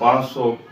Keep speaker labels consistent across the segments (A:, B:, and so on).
A: 500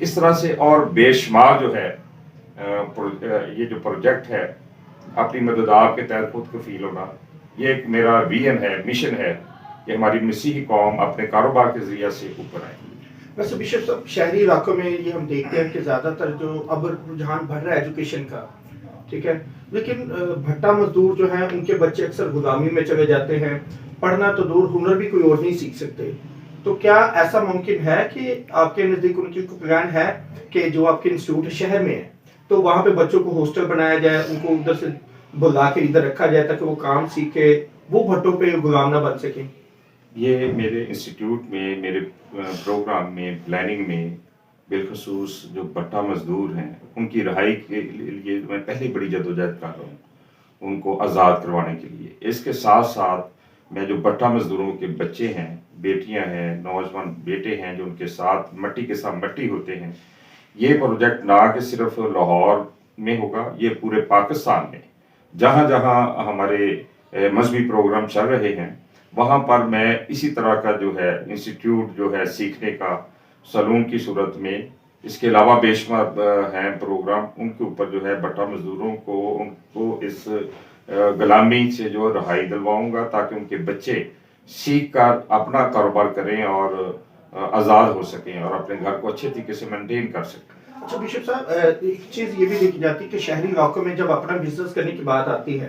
A: اس طرح سے اور بے شمار جو ہے یہ جو پروجیکٹ ہے اپنی مدد آپ کے تحت خود کفیل ہونا، یہ ایک میرا ویژن ہے، مشن ہے کہ ہماری مسیحی قوم اپنے کاروبار کے ذریعے سے اوپر آئے۔
B: ویسے بشپ صاحب شہری علاقوں میں یہ ہم دیکھتے ہیں کہ زیادہ تر جو اب رجحان بڑھ رہا ہے ایجوکیشن کا، ٹھیک ہے، لیکن بھٹا مزدور جو ہیں ان کے بچے اکثر غلامی میں چلے جاتے ہیں، پڑھنا تو دور، ہنر بھی کوئی اور نہیں سیکھ سکتے، تو کیا ایسا ممکن ہے کہ آپ کے نزدیک ان کی کوئی پلان ہے کہ جو آپ کے انسٹیٹیوٹ شہر میں ہے تو وہاں پہ بچوں کو ہاسٹل بنایا جائے، ان کو ادھر سے بلا کے ادھر رکھا جائے تاکہ وہ کام سیکھے، وہ بھٹوں پہ غلام نہ بن سکیں؟
A: یہ میرے انسٹیٹیوٹ میں، میرے پروگرام میں، پلاننگ میں بالخصوص جو بٹا مزدور ہیں ان کی رہائی کے لیے میں پہلے بڑی جدوجہد کر رہا ہوں، ان کو آزاد کروانے کے لیے۔ اس کے ساتھ ساتھ میں جو بٹا مزدوروں کے بچے ہیں، بیٹیاں ہیں، نوجوان بیٹے ہیں جو ان کے ساتھ مٹی کے ساتھ مٹی ہوتے ہیں، یہ پروجیکٹ نہ کہ صرف لاہور میں ہوگا، یہ پورے پاکستان میں جہاں جہاں ہمارے مذہبی پروگرام چل رہے ہیں وہاں پر میں اسی طرح کا جو ہے انسٹیٹیوٹ جو ہے سیکھنے کا سلون کی صورت میں، اس کے علاوہ بے شمار ہیں پروگرام، ان کے اوپر جو ہے بٹا مزدوروں کو ان کو اس غلامی سے جو رہائی دلواؤں گا تاکہ ان کے بچے سیکھ کر اپنا کاروبار کریں اور آزاد ہو سکیں اور اپنے گھر کو اچھے طریقے سے مینٹین کر سکیں۔
B: اچھا بشپ صاحب، ایک چیز یہ بھی دیکھی جاتی ہے کہ شہری علاقوں میں جب اپنا بزنس کرنے کی بات آتی ہے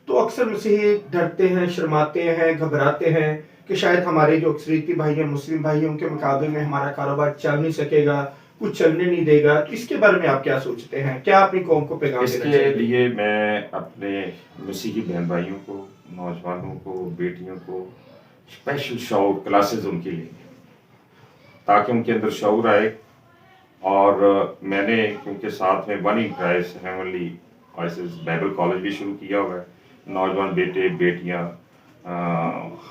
B: تو اکثر مسیحی ڈرتے ہیں، شرماتے ہیں، گھبراتے ہیں کہ شاید ہمارے جو اکثریتی بھائی ہیں، مسلم بھائی ہیں، ان کے مقابلے میں ہمارا کاروبار چل نہیں سکے گا، کچھ چلنے نہیں دے گا، اس کے بارے میں آپ کیا سوچتے ہیں؟ کیا اپنی قوم کو پیغام
A: اس
B: دینا
A: کے
B: چاہیے؟
A: لیے میں اپنے مسیحی بہن بھائیوں کو، نوجوانوں کو، بیٹیوں کو اسپیشل شعور کلاسز ان کے لیے تاکہ ان کے اندر شعور آئے۔ اور میں نے کیونکہ ساتھ میں one in Christ heavenly voices Bible college بھی شروع کیا ہوا ہے، نوجوان بیٹے بیٹیاں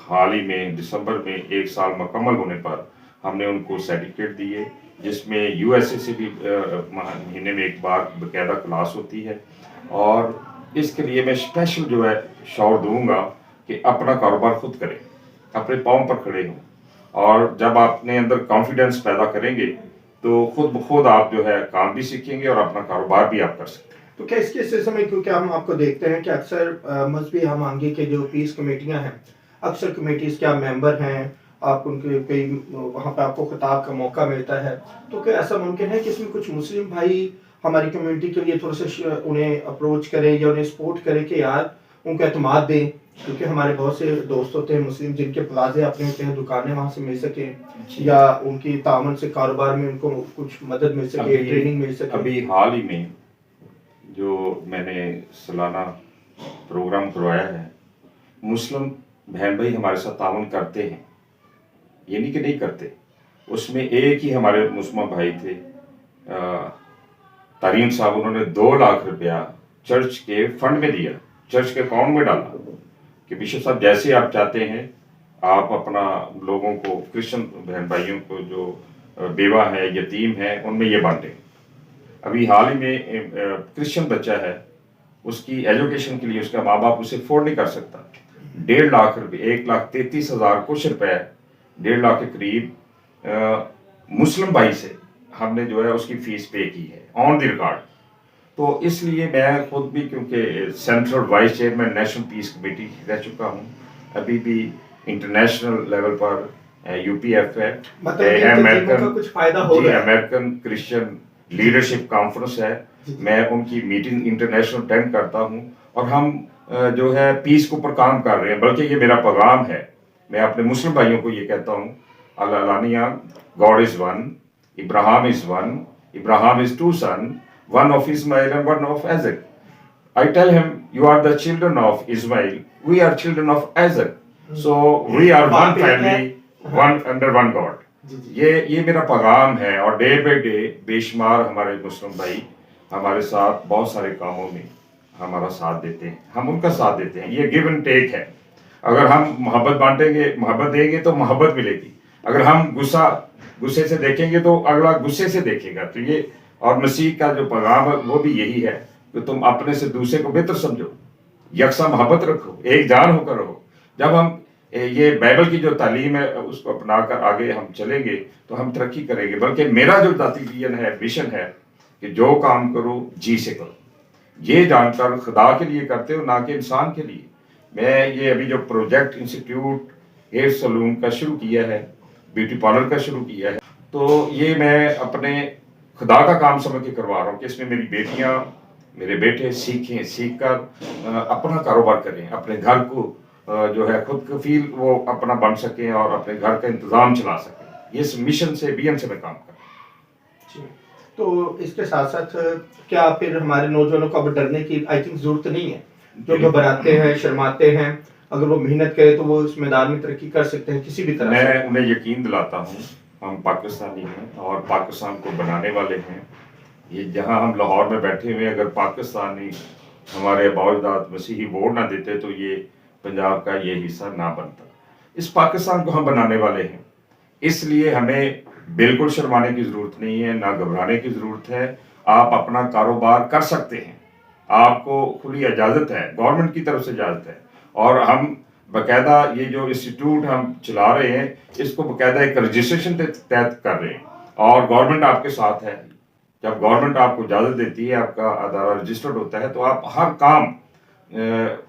A: حال ہی میں دسمبر میں 1 سال مکمل ہونے پر ہم نے ان کو سرٹیفکیٹ دیے، جس میں یو ایس اے سے بھی مہینے میں 1 بار باقاعدہ کلاس ہوتی ہے، اور اس کے لیے میں اسپیشل جو ہے شعور دوں گا کہ اپنا کاروبار خود کریں، اپنے پاؤں پر کھڑے ہوں، اور جب آپ اپنے اندر کانفیڈنس پیدا کریں گے تو خود بخود آپ جو ہے کام بھی سیکھیں گے اور اپنا کاروبار بھی آپ کر سکتے ہیں۔
B: تو کیا اس کے سلسلے میں، کیونکہ ہم آپ کو دیکھتے ہیں کہ اکثر مذہبی ہم آنگے کے جو پیس کمیٹیاں ہیں، اکثر کمیٹیز کے آپ ممبر ہیں، آپ ان کے کئی وہاں پہ آپ کو خطاب کا موقع ملتا ہے، تو کیا ایسا ممکن ہے کہ اس میں کچھ مسلم بھائی ہماری کمیونٹی کے لیے تھوڑا سا انہیں اپروچ کریں یا انہیں سپورٹ کریں کہ یار ان کو اعتماد دیں، کیونکہ ہمارے بہت سے دوست ہوتے ہیں مسلم جن کے پلازے اپنے ہوتے ہیں، دکانیں وہاں سے مل سکیں یا ان کی تعاون سے کاروبار میں ان کو کچھ مدد مل سکے، ٹریننگ مل سکے؟
A: ابھی حال ہی میں جو میں نے سالانہ پروگرام کروایا ہے، مسلم بہن بھائی ہمارے ساتھ تعاون کرتے ہیں، یہ نہیں کہ نہیں کرتے، اس میں ایک ہی ہمارے مسلمان بھائی تھے ترین صاحب، انہوں نے 2 لاکھ روپیہ چرچ کے فنڈ میں دیا، چرچ کے اکاؤنٹ میں ڈالا کہ بشپ صاحب جیسے آپ چاہتے ہیں آپ اپنا لوگوں کو، کرسچن بہن بھائیوں کو جو بیوہ ہے، یتیم ہے، ان میں یہ بانٹیں۔ ابھی حال ہی میں کرسچن بچہ ہے، اس کی ایجوکیشن کے لیے اس کا ماں باپ اسے افورڈ نہیں کر سکتا، 1.5 لاکھ روپے، 1,33,000 کچھ روپے، 1.5 لاکھ کے قریب مسلم بھائی سے ہم نے جو ہے اس کی فیس پے کی ہے آن دی ریکارڈ۔ تو اس لیے میں خود بھی کیونکہ سینٹرل وائس چیئرمین نیشنل پیس کمیٹی رہ چکا ہوں، ابھی بھی انٹرنیشنل لیول پر یو پی ایف ہے، امریکن کرسچن لیڈرشپ کانفرنس ہے، میں ان کی میٹنگ انٹرنیشنل اٹینڈ کرتا ہوں، اور ہم جو ہے پیس کے اوپر کام کر رہے ہیں۔ بلکہ یہ میرا پیغام ہے، میں اپنے مسلم بھائیوں کو یہ کہتا ہوں، علانیہ God is one, Abraham is one, Abraham is 2 sons, one of Ismail and one of Isaac. I tell him, you are the children of Ismail, we are children of Isaac. So we are one family, one under one God. یہ میرا پیغام ہے، اور day by day بے شمار ہمارے مسلم بھائی ہمارے ساتھ بہت سارے کاموں میں ہمارا ساتھ دیتے ہیں، ہم ان کا ساتھ دیتے ہیں۔ یہ گیو اینڈ ٹیک ہے، اگر ہم محبت بانٹیں گے، محبت دیں گے تو محبت ملے گی، اگر ہم غصے سے دیکھیں گے تو اگلا غصے سے دیکھے گا۔ تو یہ، اور مسیح کا جو پیغام ہے وہ بھی یہی ہے کہ تم اپنے سے دوسرے کو بہتر سمجھو، یکساں محبت رکھو، ایک جان ہو کر رہو۔ جب ہم یہ بائبل کی جو تعلیم ہے اس کو اپنا کر آگے ہم چلیں گے تو ہم ترقی کریں گے. بلکہ میرا جو ذاتی ویژن ہے کہ جو کام کرو جی سے کرو، یہ جان کر خدا کے لیے کرتے ہو، نہ کہ انسان کے لیے. میں یہ ابھی جو پروجیکٹ انسٹیٹیوٹ ہیئر سلون کا شروع کیا ہے، بیوٹی پارلر کا شروع کیا ہے، تو یہ میں اپنے خدا کا کام سمجھ کے کروا رہا ہوں کہ اس میں میری بیٹیاں میرے بیٹے سیکھیں، سیکھ کر اپنا کاروبار کریں، اپنے گھر کو جو ہے خود کفیل وہ اپنا بن سکیں اور اپنے گھر کا انتظام چلا سکیں. اس مشن سے ویژن سے میں کام کر رہا ہوں.
B: جی. تو اس کے ساتھ ساتھ کیا پھر ہمارے نوجوانوں کو اب ڈرنے کی آئی تھنک ضرورت نہیں ہے؟ جو گھبراتے ہیں، شرماتے ہیں، اگر وہ محنت کرے تو وہ اس میدان میں ترقی کر سکتے ہیں کسی بھی طرح سے.
A: میں انہیں یقین دلاتا ہوں، ہم پاکستانی ہیں اور پاکستان کو بنانے والے ہیں. یہ جہاں ہم لاہور میں بیٹھے ہوئے، اگر پاکستانی ہمارے آباء و اجداد مسیحی ووٹ نہ دیتے تو یہ پنجاب کا یہ حصہ نہ بنتا. اس پاکستان کو ہم بنانے والے ہیں، اس لیے ہمیں بالکل شرمانے کی ضرورت نہیں ہے، نہ گھبرانے کی ضرورت ہے. آپ اپنا کاروبار کر سکتے ہیں، آپ کو کھلی اجازت ہے، گورنمنٹ کی طرف سے اجازت ہے. اور ہم باقاعدہ یہ جو انسٹیٹیوٹ ہم چلا رہے ہیں اس کو باقاعدہ ایک رجسٹریشن تحت کر رہے ہیں اور گورنمنٹ آپ کے ساتھ ہے. جب گورنمنٹ آپ کو اجازت دیتی ہے، آپ کا ادارہ رجسٹرڈ ہوتا ہے تو آپ ہر کام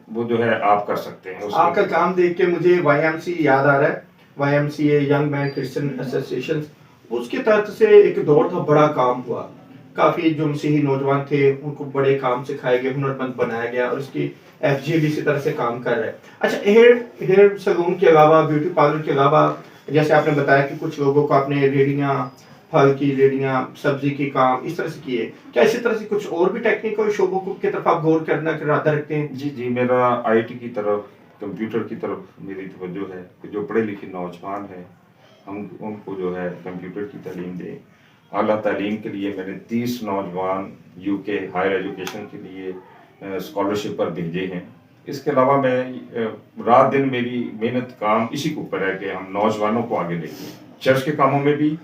A: وہ جو ہے آپ کر سکتے ہیں.
B: آپ کا کام دیکھ کے مجھے وائی ایم سی یاد آ رہا ہے. Y M C A young men Christian association, اس کے تحت سے ایک دور تھا، بڑا کام ہوا. کافی جو مسیحی نوجوان تھے ان کو بڑے کام سکھائے گئے، ہنرمند بنایا گیا، اور اس کی ایف جی بھی اسی طرح سے کام کر رہا ہے. اچھا، ہیئر سلون کے علاوہ، بیوٹی پارلر کے علاوہ، جیسے آپ نے بتایا کہ کچھ لوگوں کو آپ نے ریڑیاں، پھل کی ریڑیاں، سبزی کی کام اس طرح سے کیے، کیا اسی طرح سے کچھ اور بھی ٹیکنیکل شعبوں کی طرف آپ غور کرنا کا ارادہ رکھتے ہیں؟
A: جی، میرا آئی ٹی کی طرف، کمپیوٹر کی طرف میری توجہ ہے کہ جو پڑھے لکھے نوجوان ہیں ہم ان کو جو ہے کمپیوٹر کی تعلیم دیں. اعلیٰ تعلیم کے لیے میں نے 30 نوجوان یو کے ہائر ایجوکیشن کے لیے اسکالرشپ پر بھیجے ہیں. اس کے علاوہ میں رات دن میری محنت کام اسی کے اوپر ہے کہ ہم نوجوانوں کو آگے لے کے چرچ کے کاموں میں بھی،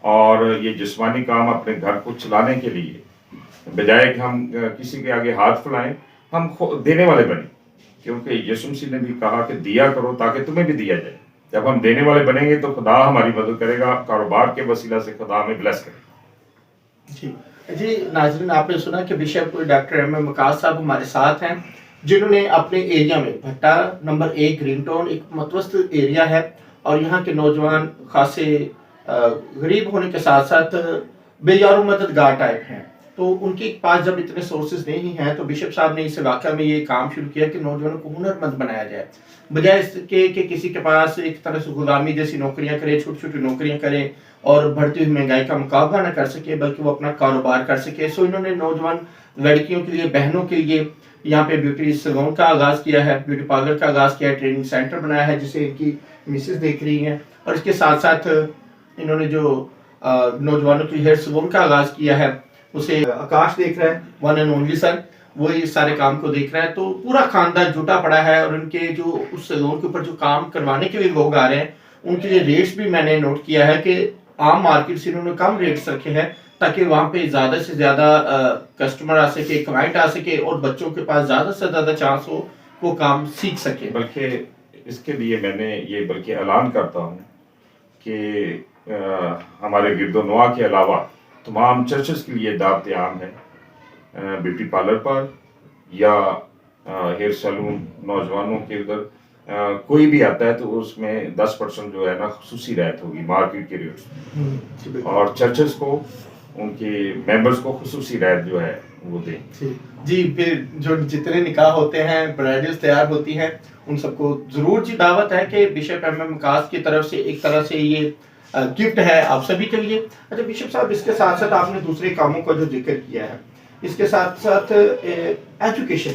A: اور یہ جسمانی کام اپنے گھر کو چلانے کے لیے بجائے کہ ہم کسی کے آگے ہاتھ پھیلائیں، ہم دینے والے بنیں. کیونکہ یسوع مسیح نے بھی کہا کہ دیا کرو تاکہ تمہیں بھی دیا جائے. جب ہم دینے والے بنیں گے تو خدا ہماری مدد کرے گا، کاروبار کے وسیلہ سے خدا ہمیں بلیس کرے گا.
B: جی ناظرین، آپ نے سنا کہ بشپ ڈاکٹر ایم ایم وقاص صاحب ہمارے ساتھ ہیں، جنہوں نے اپنے ایریا میں بھٹا نمبر 1 گرین ٹاؤن ایک متوسط ایریا ہے، اور یہاں کے نوجوان خاصے غریب ہونے کے ساتھ ساتھ بے یار و مددگار ٹائپ ہیں. تو ان کے پاس جب اتنے سورسز نہیں ہیں تو بشپ صاحب نے اس علاقہ میں یہ کام شروع کیا کہ نوجوانوں کو ہنرمند بنایا جائے، بجائے اس کے کہ کسی کے پاس ایک طرح سے غلامی جیسی نوکریاں کرے، چھوٹی چھوٹی نوکریاں کرے اور بڑھتی ہوئی مہنگائی کا مقابلہ نہ کر سکے، بلکہ وہ اپنا کاروبار کر سکے. سو انہوں نے نوجوان لڑکیوں کے لیے، بہنوں کے لیے یہاں پہ بیوٹی سلون کا آغاز کیا ہے، بیوٹی پارلر کا آغاز کیا ہے، ٹریننگ سینٹر بنایا ہے جسے ان کی مسز دیکھ رہی ہیں. اور اس کے ساتھ ساتھ انہوں نے جو نوجوانوں کی ہیئر سلون کا آغاز کیا ہے اسے آکاش دیکھ رہا ہے، ون اینڈ اونلی سن، وہ اس سارے کام کو دیکھ رہا ہے. تو پورا خاندان جٹا پڑا ہے، اور ان کے جو اس سیلون کے اوپر جو کام کروانے کے لیے لوگ آ رہے ہیں ان کے لیے ریٹس بھی میں نے نوٹ کیا ہے کہ عام مارکیٹ سے انہوں نے کم ریٹس رکھے ہیں تاکہ وہاں پہ زیادہ سے زیادہ کسٹمر آ سکے، کلائنٹ آ سکے، اور بچوں کے پاس زیادہ سے زیادہ چانس ہو وہ کام سیکھ سکے.
A: بلکہ اس کے لیے میں نے یہ بلکہ اعلان کرتا ہوں کہ ہمارے گرد و نواح کے علاوہ تمام چرچز کے لیے دعوت عام ہے. بیوٹی پارلر پر یا ہیئر سیلون نوجوانوں کے ادھر کوئی بھی آتا ہے تو اس میں 10% جو ہے نا خصوصی رعایت ہوگی مارکیٹ کے ریٹس، اور چرچز کو ان کے ممبرز کو خصوصی رعایت جو ہے وہ دیں.
B: جی پھر جو جتنے نکاح ہوتے ہیں، برائڈلز تیار ہوتی ہیں، ان سب کو ضرور جی دعوت ہے کہ بشپ ایم ایم وقاص کی طرف سے ایک طرح سے یہ گفٹ ہے آپ سبھی کے لیے. اچھا بشپ صاحب، اس کے ساتھ ساتھ آپ نے دوسرے کاموں کا جو ذکر کیا ہے، اس کے ساتھ ساتھ ایجوکیشن،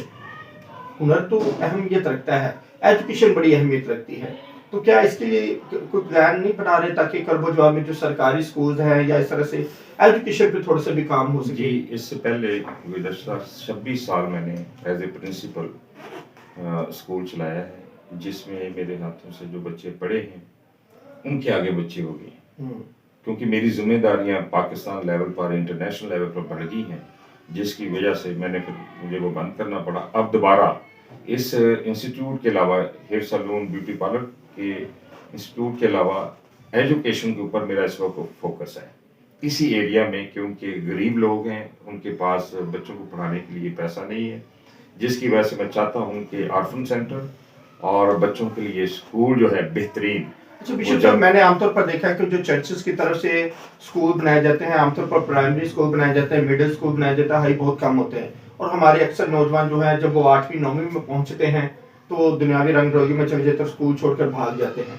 B: ہنر تو اہمیت رکھتا ہے، ایجوکیشن بڑی اہمیت رکھتی ہے. تو کیا اس کے لیے کوئی پلان نہیں بنا رہے تاکہ کرب و جواب میں جو سرکاری سکولز ہیں یا اس طرح سے ایجوکیشن پہ تھوڑا سا بھی کام ہو سکے؟
A: جی، اس سے پہلے گزشتہ 26 سال میں نے ایز اے پرنسپل اسکول چلایا ہے، جس میں میرے ہاتھوں سے جو بچے پڑھے ہیں ان کے آگے بچے ہو گئے، کیونکہ میری ذمہ داریاں پاکستان لیول پر، انٹرنیشنل لیول پر بڑھ گئی ہیں، جس کی وجہ سے میں نے پھر مجھے وہ بند کرنا پڑا. اب دوبارہ اس انسٹیٹیوٹ کے علاوہ ہیئر سیلون، بیوٹی پارلر کہ انسٹیٹیوٹ کے علاوہ ایجوکیشن کے اوپر میرا اس وقت فوکس ہے اسی ایریا میں، کیونکہ غریب لوگ ہیں، ان کے پاس بچوں کو پڑھانے کے لیے پیسہ نہیں ہے، جس کی وجہ سے میں چاہتا ہوں کہ آرفن سینٹر اور بچوں کے لیے اسکول جو ہے بہترین.
B: اچھا بشپ صاحب، میں نے عام طور پر دیکھا ہے کہ جو چرچز کی طرف سے اسکول بنائے جاتے ہیں، عام طور پر پرائمری اسکول بنائے جاتے ہیں، مڈل اسکول بنائے جاتا ہے، ہائی بہت کم ہوتے ہیں. اور ہمارے اکثر نوجوان جو ہیں جب وہ 8ویں 9ویں میں پہنچتے ہیں تو دنیاوی رنگ روگی میں چلے جاتے ہیں، اسکول چھوڑ کر بھاگ جاتے ہیں.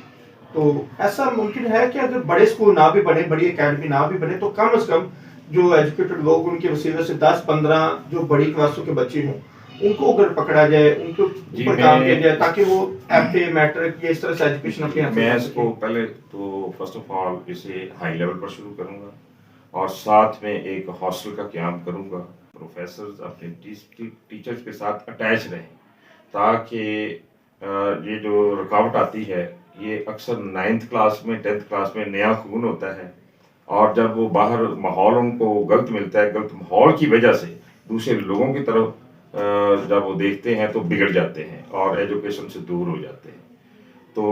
B: تو ایسا ممکن ہے کہ اگر بڑے اسکول نہ بھی بنے، بڑی اکیڈمی نہ بھی بنے، تو کم از کم جو ایجوکیٹڈ لوگ ان کے وسیلے سے 10-15 جو بڑی کلاسوں کے بچے ہوں ان کو اگر پکڑا جائے، ان کو اوپر کام کیا جائے تاکہ وہ ایم اے میٹرک یا اس طرح سے ایجوکیشن اپنی
A: میں اس کو پہلے تو فرسٹ آف آل اسے ہائی لیول پر شروع کروں گا، اور ساتھ میں ایک ہاسٹل کا قیام کروں گا. پروفیسرز اپنے ٹیچرز کے ساتھ اٹیچ رہیں، تاکہ یہ جو رکاوٹ آتی ہے، یہ اکثر 9th کلاس میں 10th کلاس میں نیا خون ہوتا ہے، اور جب وہ باہر ماحول ان کو غلط ملتا ہے، غلط ماحول کی وجہ سے دوسرے لوگوں کی طرف جب وہ دیکھتے ہیں تو بگڑ جاتے ہیں اور ایجوکیشن سے دور ہو جاتے ہیں. تو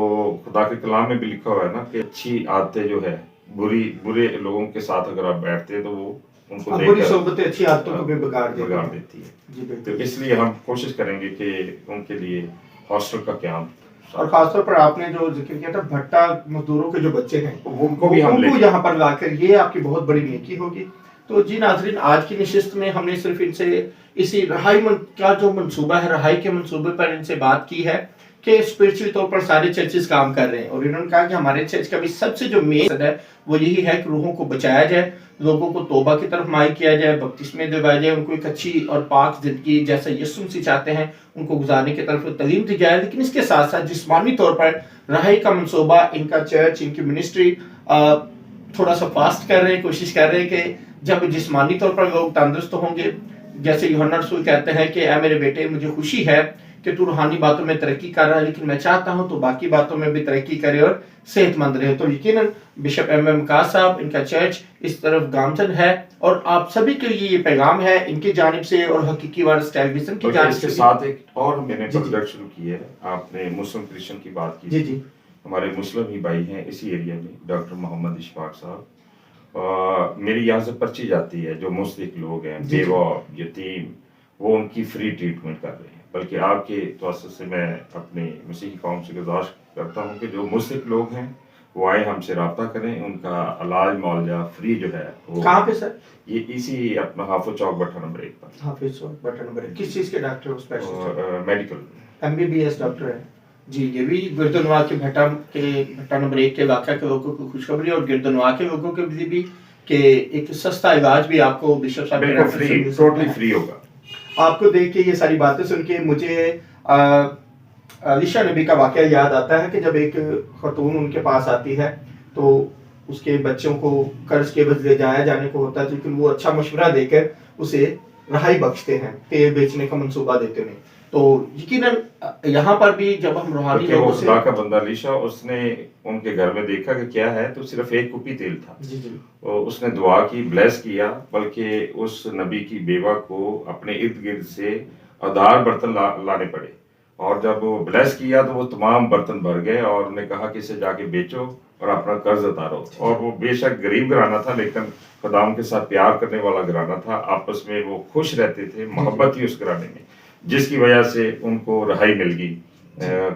A: خدا کے کلام میں بھی لکھا ہوا ہے نا کہ اچھی عادتیں جو ہے برے لوگوں کے ساتھ اگر آپ بیٹھتے ہیں تو وہ ان کو دیکھ
B: بری
A: کر
B: صحبتیں اچھی عادتوں کو بھی بگاڑ
A: دیتی ہے.
B: جی
A: تو
B: بالکل.
A: اس لیے ہم کوشش کریں گے کہ ان کے لیے ہاسٹل کا قیام،
B: اور خاص طور پر آپ نے جو ذکر کیا تھا بھٹا مزدوروں کے جو بچے ہیں
A: ان کو بھی ہم
B: ان کو یہاں پر لا کر، یہ آپ کی بہت بڑی نیکی ہوگی. تو جی ناظرین، آج کی نشست میں ہم نے صرف ان سے اسی رہائی کا جو منصوبہ ہے، رہائی کے منصوبے پر ان سے بات کی ہے کہ اسپرچولی طور پر سارے چرچز کام کر رہے ہیں، اور انہوں نے کہا کہ ہمارے چرچ کا بھی سب سے جو مین مقصد ہے وہ یہی ہے کہ روحوں کو بچایا جائے، لوگوں کو توبہ کی طرف مائل کیا جائے، بپتسمے دلوایا جائے، ان کو ایک اچھی اور پاک زندگی جیسا یسوع مسیح چاہتے ہیں ان کو گزارنے کی طرف تعلیم دی جائے. لیکن اس کے ساتھ ساتھ جسمانی طور پر رہائی کا منصوبہ، ان کا چرچ، ان کی منسٹری تھوڑا سا فاسٹ کر رہے ہیں، کوشش کر رہے ہیں کہ جب جسمانی طور پر لوگ تندرست ہوں گے، جیسے یوحنا رسول کہتے ہیں کہ اے میرے بیٹے، مجھے خوشی ہے کہ تو روحانی باتوں میں ترقی کر رہا ہے، لیکن میں چاہتا ہوں تو باقی باتوں میں بھی ترقی کرے اور صحت مند رہے. تو یقیناً بشپ ایم ایم وقاص صاحب، ان کا چرچ اس طرف گامزن ہے، اور آپ سبھی کے لیے یہ پیغام ہے ان کی جانب سے اور حقیقی وارث ٹیلی ویژن کی جانب سے.
A: اس کے ساتھ ایک اور میں نے پروجیکٹ شروع کی ہے. آپ نے مسلم کرسچن کی بات کی.
B: جی جی.
A: ہمارے مسلم ہی بھائی ہیں اسی ایریا میں، ڈاکٹر محمد اشفاق صاحب، میری یہاں سے پرچی جاتی ہے، جو مستحق لوگ ہیں، بیوہ، یتیم، وہ ان کی فری ٹریٹمنٹ کر رہے ہیں. بلکہ آپ کے توسط سے میں اپنی مسیحی قوم سے گزارش کرتا ہوں کہ جو مستحق لوگ ہیں وہ آئے ہم سے رابطہ کریں، ان کا علاج معالجہ فری جو ہے.
B: کہاں پہ سر؟
A: یہ اسی اپنا حافظ چوک بٹھا نمبر 1 پر.
B: حافظ چوک بٹھا نمبر 1. کس چیز کے ڈاکٹر؟
A: میڈیکل
B: MBBS ڈاکٹر ہیں. جی، یہ بھی گردنوا کے بھٹا نمبر 1 کے علاقہ کے لوگوں کو خوشخبری، اور گردنوا کے لوگوں کے لیے بھی کہ ایک سستا علاج بھی آپ کو بشپ صاحب
A: بالکل فری، ٹوٹلی فری ہوگا.
B: آپ کو دیکھ کے یہ ساری باتیں سن کے مجھے علیشہ نبی کا واقعہ یاد آتا ہے کہ جب ایک خاتون ان کے پاس آتی ہے تو اس کے بچوں کو قرض کے بدلے جایا جانے کو ہوتا ہے، لیکن وہ اچھا مشورہ دے کر اسے رہائی بخشتے ہیں، تیل بیچنے کا منصوبہ دیتے ہیں. تو یقیناً یہاں پر بھی جب ہم روحانی لوگوں سے،
A: خدا کا بندہ علیشہ، اس نے ان کے گھر میں دیکھا کہ کیا ہے، تو صرف 1 کپی تیل تھا.
B: جی جی،
A: اس نے دعا کی، بلیس کیا، بلکہ اس نبی کی بیوہ کو اپنے ارد گرد سے ادھار برتن لانے پڑے، اور جب وہ بلیس کیا تو وہ تمام برتن بھر گئے، اور انہوں نے کہا کہ اسے جا کے بیچو اور اپنا قرض اتارو. اور وہ بے شک غریب گھرانہ تھا، لیکن خداوند کے ساتھ پیار کرنے والا گھرانہ تھا. آپس میں وہ خوش رہتے تھے، محبت تھی اس گھرانے میں، جس کی وجہ سے ان کو رہائی مل گئی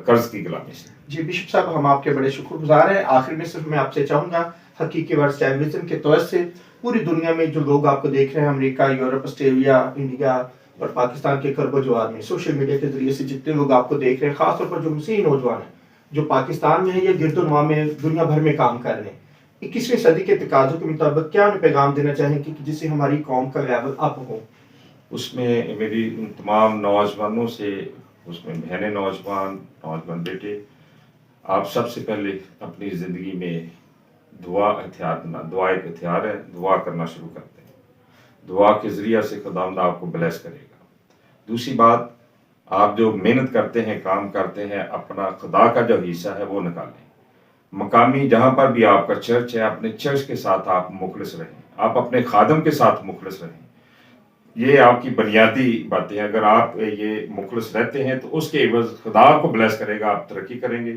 A: قرض کی غلامی سے.
B: جی بشپ صاحب، ہم آپ کے بڑے شکر گزار ہیں. آخر میں صرف میں آپ سے چاہوں گا حقیقی وارث ٹیلی ویژن کے توسط سے پوری دنیا میں جو لوگ آپ کو دیکھ رہے ہیں، امریکہ، یورپ، آسٹریلیا، انڈیا اور پاکستان کے خرب و جوار میں، سوشل میڈیا کے ذریعے سے جتنے لوگ آپ کو دیکھ رہے ہیں، خاص طور پر جو مسیحی نوجوان ہیں جو پاکستان میں ہیں یا گرد و نواح میں دنیا بھر میں کام کر رہے ہیں، 21ویں صدی کے تقاضوں کے مطابق کیا انہیں پیغام دینا چاہیں کہ جس سے ہماری قوم کا لیول اپ ہو؟
A: اس میں میری ان تمام نوجوانوں سے، اس میں بہنیں نوجوان بیٹے، آپ سب سے پہلے اپنی زندگی میں دعا ایک ہتھیار ہے، دعا کرنا شروع کرتے ہیں. دعا کے ذریعہ سے خداوند آپ کو بلیس کرے گا. دوسری بات، آپ جو محنت کرتے ہیں، کام کرتے ہیں، اپنا خدا کا جو حصہ ہے وہ نکالیں. مقامی جہاں پر بھی آپ کا چرچ ہے، اپنے چرچ کے ساتھ آپ مخلص رہیں، آپ اپنے خادم کے ساتھ مخلص رہیں. یہ آپ کی بنیادی باتیں ہیں. اگر آپ یہ مخلص رہتے ہیں تو اس کے عوض خدا آپ کو بلیس کرے گا، آپ ترقی کریں گے،